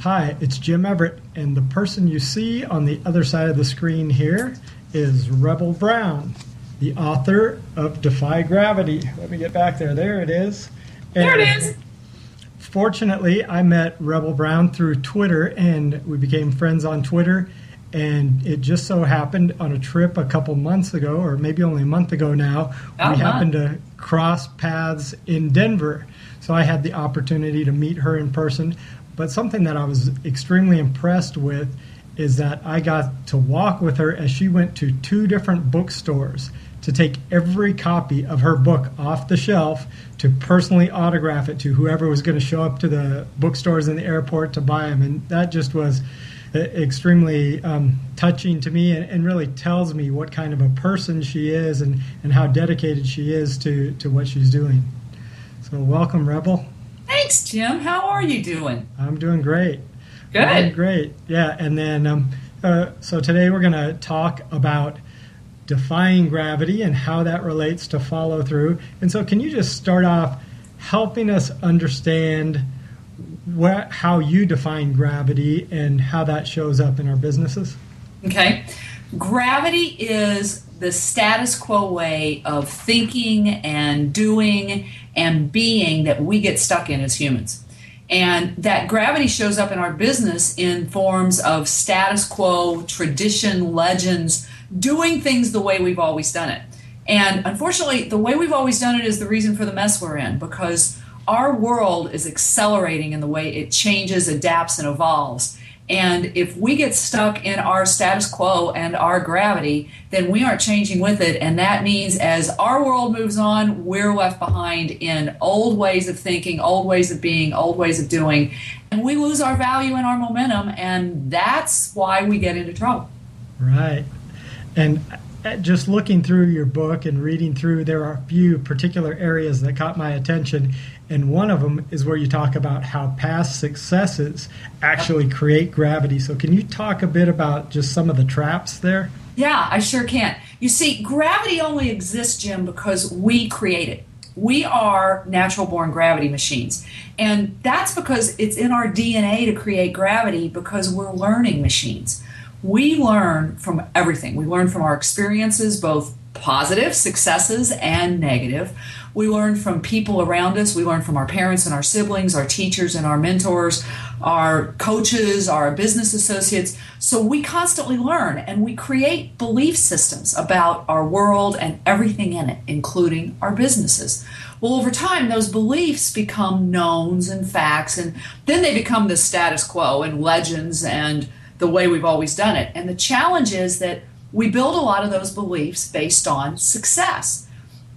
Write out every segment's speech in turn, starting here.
Hi, it's Jim Everett, and the person you see on the other side of the screen here is Rebel Brown, the author of Defy Gravity. Let me get back there. There it is. There it is. Fortunately, I met Rebel Brown through Twitter, and we became friends on Twitter. And it just so happened on a trip a couple months ago, or maybe only a month ago now, we happened to cross paths in Denver. So I had the opportunity to meet her in person. But something that I was extremely impressed with is that I got to walk with her as she went to 2 different bookstores to take every copy of her book off the shelf to personally autograph it to whoever was going to show up to the bookstores in the airport to buy them. And that just was extremely touching to me, and really tells me what kind of a person she is and how dedicated she is to what she's doing. So welcome, Rebel. Thanks, Jim. How are you doing? I'm doing great. Good. I'm doing great. Yeah, and then so today we're going to talk about defying gravity and how that relates to follow through. And so can you just start off helping us understand how you define gravity and how that shows up in our businesses? Okay. Gravity is the status quo way of thinking and doing and being that we get stuck in as humans. And that gravity shows up in our business in forms of status quo, tradition, legends, doing things the way we've always done it. And unfortunately, the way we've always done it is the reason for the mess we're in, because our world is accelerating in the way it changes, adapts, and evolves. And if we get stuck in our status quo and our gravity, then we aren't changing with it. And that means as our world moves on, we're left behind in old ways of thinking, old ways of being, old ways of doing. And we lose our value and our momentum. And that's why we get into trouble. Right. And just looking through your book and reading through, there are a few particular areas that caught my attention. And one of them is where you talk about how past successes actually create gravity. So can you talk a bit about just some of the traps there? Yeah, I sure can. You see, gravity only exists, Jim, because we create it. We are natural-born gravity machines. And that's because it's in our DNA to create gravity, because we're learning machines. We learn from everything. We learn from our experiences, both positive successes and negative. We learn from people around us. We learn from our parents and our siblings, our teachers and our mentors, our coaches, our business associates. So we constantly learn, and we create belief systems about our world and everything in it, including our businesses. Well, over time, those beliefs become knowns and facts, and then they become the status quo and legends and the way we've always done it. And the challenge is that we build a lot of those beliefs based on success.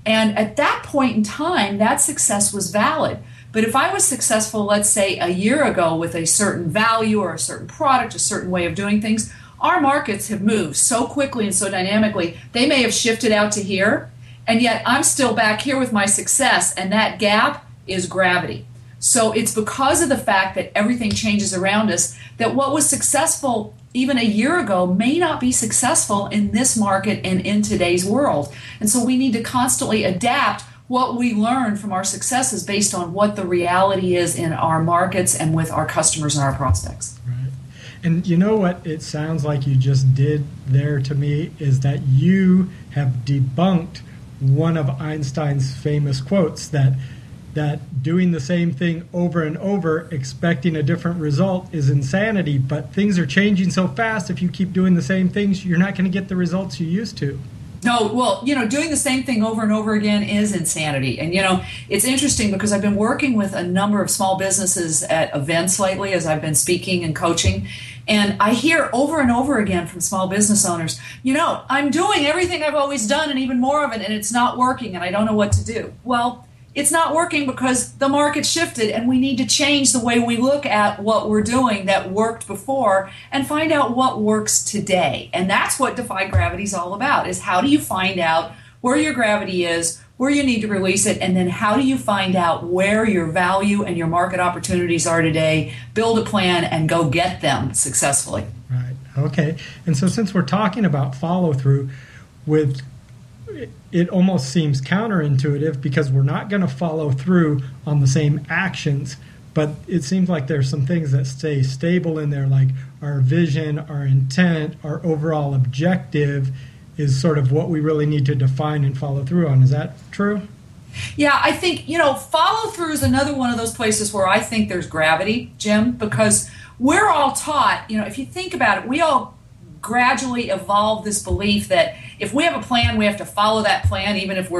And at that point in time, that success was valid. But if I was successful, let's say a year ago, with a certain value or a certain product, a certain way of doing things, our markets have moved so quickly and so dynamically, they may have shifted out to here, and yet I'm still back here with my success, and that gap is gravity. So it's because of the fact that everything changes around us that what was successful even a year ago may not be successful in this market and in today's world. And so we need to constantly adapt what we learn from our successes based on what the reality is in our markets and with our customers and our prospects. Right. And you know what it sounds like you just did there to me is that you have debunked one of Einstein's famous quotes that doing the same thing over and over, expecting a different result, is insanity. But things are changing so fast, if you keep doing the same things, you're not going to get the results you used to. No, well, doing the same thing over and over again is insanity. And, it's interesting because I've been working with a number of small businesses at events lately as I've been speaking and coaching. And I hear over and over again from small business owners, I'm doing everything I've always done and even more of it, and it's not working, and I don't know what to do. Well, it's not working because the market shifted, and we need to change the way we look at what we're doing that worked before and find out what works today. And that's what Defy Gravity is all about, is how do you find out where your gravity is, where you need to release it, and then how do you find out where your value and your market opportunities are today, build a plan, and go get them successfully. Right. Okay. And so since we're talking about follow-through, it almost seems counterintuitive because we're not going to follow through on the same actions, but it seems like there's some things that stay stable in there, like our vision, our intent, our overall objective is sort of what we really need to define and follow through on. Is that true? Yeah, I think, follow through is another one of those places where I think there's gravity, Jim, because we're all taught, if you think about it, we all gradually evolve this belief that if we have a plan, we have to follow that plan, even if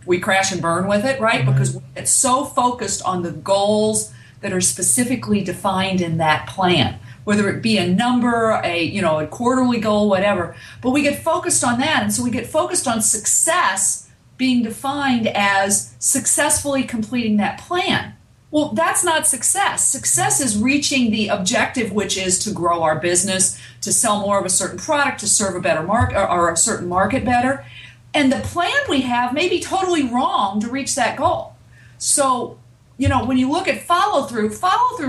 we crash and burn with it, right? Because it's so focused on the goals that are specifically defined in that plan, whether it be a number, a quarterly goal, whatever. But we get focused on that, and so we get focused on success being defined as successfully completing that plan. Well, that's not success. Success is reaching the objective, which is to grow our business, to sell more of a certain product, to serve a better market or a certain market better. And the plan we have may be totally wrong to reach that goal. So, when you look at follow through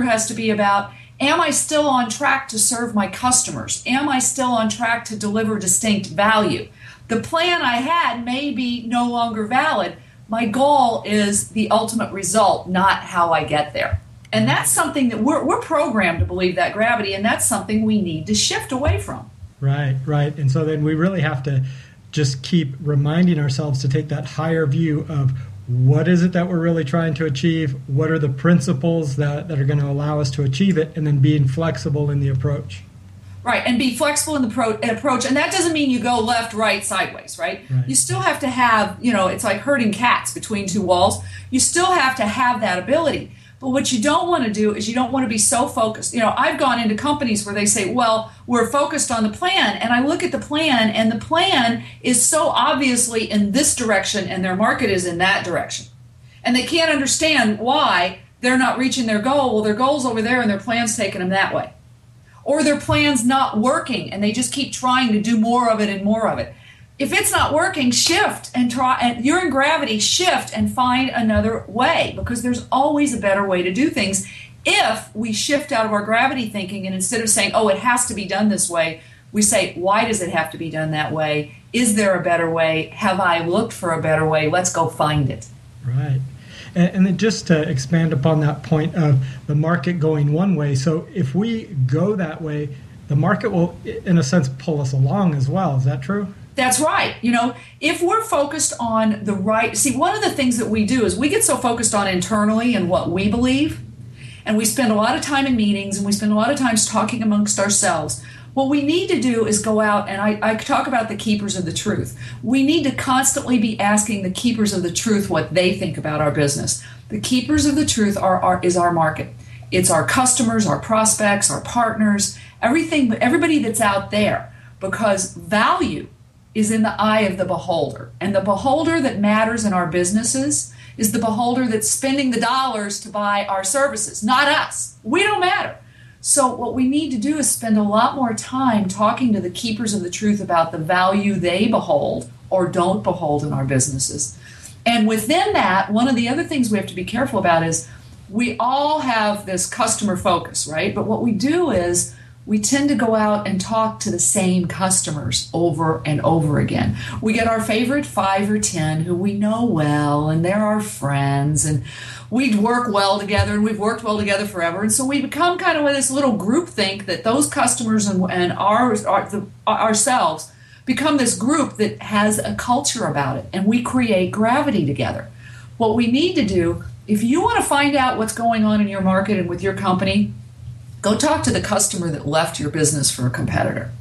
has to be about, am I still on track to serve my customers? Am I still on track to deliver distinct value? The plan I had may be no longer valid. My goal is the ultimate result, not how I get there. And that's something that we're programmed to believe, that gravity, and that's something we need to shift away from. Right. And so then we really have to just keep reminding ourselves to take that higher view of what is it that we're really trying to achieve, what are the principles that are going to allow us to achieve it, and then being flexible in the approach. Right, and be flexible in the approach. And that doesn't mean you go left, right, sideways, right? You still have to have, it's like herding cats between two walls. You still have to have that ability. But what you don't want to do is you don't want to be so focused. I've gone into companies where they say, well, we're focused on the plan. And I look at the plan, and the plan is so obviously in this direction, and their market is in that direction. And they can't understand why they're not reaching their goal. Well, their goal's over there, and their plan's taking them that way. Or their plan's not working, and they just keep trying to do more of it and more of it. If it's not working, shift and try. And you're in gravity, shift and find another way, because there's always a better way to do things if we shift out of our gravity thinking, and instead of saying, oh, it has to be done this way, we say, why does it have to be done that way? Is there a better way? Have I looked for a better way? Let's go find it. Right. And then just to expand upon that point of the market going one way, so if we go that way, the market will, in a sense, pull us along as well. Is that true? That's right. If we're focused on the right, one of the things that we do is we get so focused on internally and what we believe, and we spend a lot of time in meetings, and we spend a lot of times talking amongst ourselves. What we need to do is go out, and I talk about the keepers of the truth. We need to constantly be asking the keepers of the truth what they think about our business. The keepers of the truth is our market. It's our customers, our prospects, our partners, everybody that's out there, because value is in the eye of the beholder. And the beholder that matters in our businesses is the beholder that's spending the dollars to buy our services, not us. We don't matter. So what we need to do is spend a lot more time talking to the keepers of the truth about the value they behold or don't behold in our businesses. And within that, one of the other things we have to be careful about is we all have this customer focus, right? But what we do is we tend to go out and talk to the same customers over and over again. We get our favorite 5 or 10 who we know well, and they're our friends, and we work well together, and we've worked well together forever. And so we become kind of with this little group think that those customers and ourselves become this group that has a culture about it, and we create gravity together. What we need to do, if you want to find out what's going on in your market and with your company, go talk to the customer that left your business for a competitor.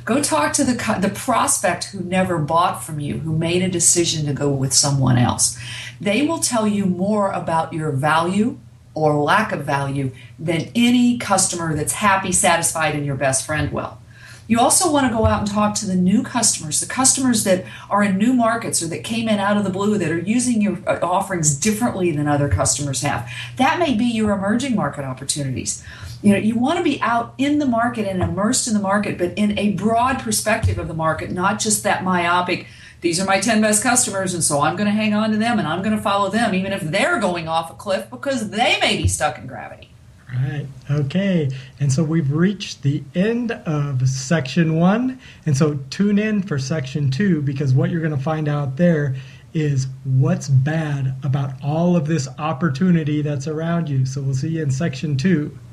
Go talk to the prospect who never bought from you, who made a decision to go with someone else. They will tell you more about your value or lack of value than any customer that's happy, satisfied, and your best friend will. You also want to go out and talk to the new customers, the customers that are in new markets or that came in out of the blue, that are using your offerings differently than other customers have. That may be your emerging market opportunities. You want to be out in the market and immersed in the market, but in a broad perspective of the market, not just that myopic, these are my 10 best customers, and so I'm going to hang on to them and I'm going to follow them, even if they're going off a cliff, because they may be stuck in gravity. Right. Okay. And so we've reached the end of section 1. And so tune in for section 2, because what you're going to find out there is what's bad about all of this opportunity that's around you. So we'll see you in section 2.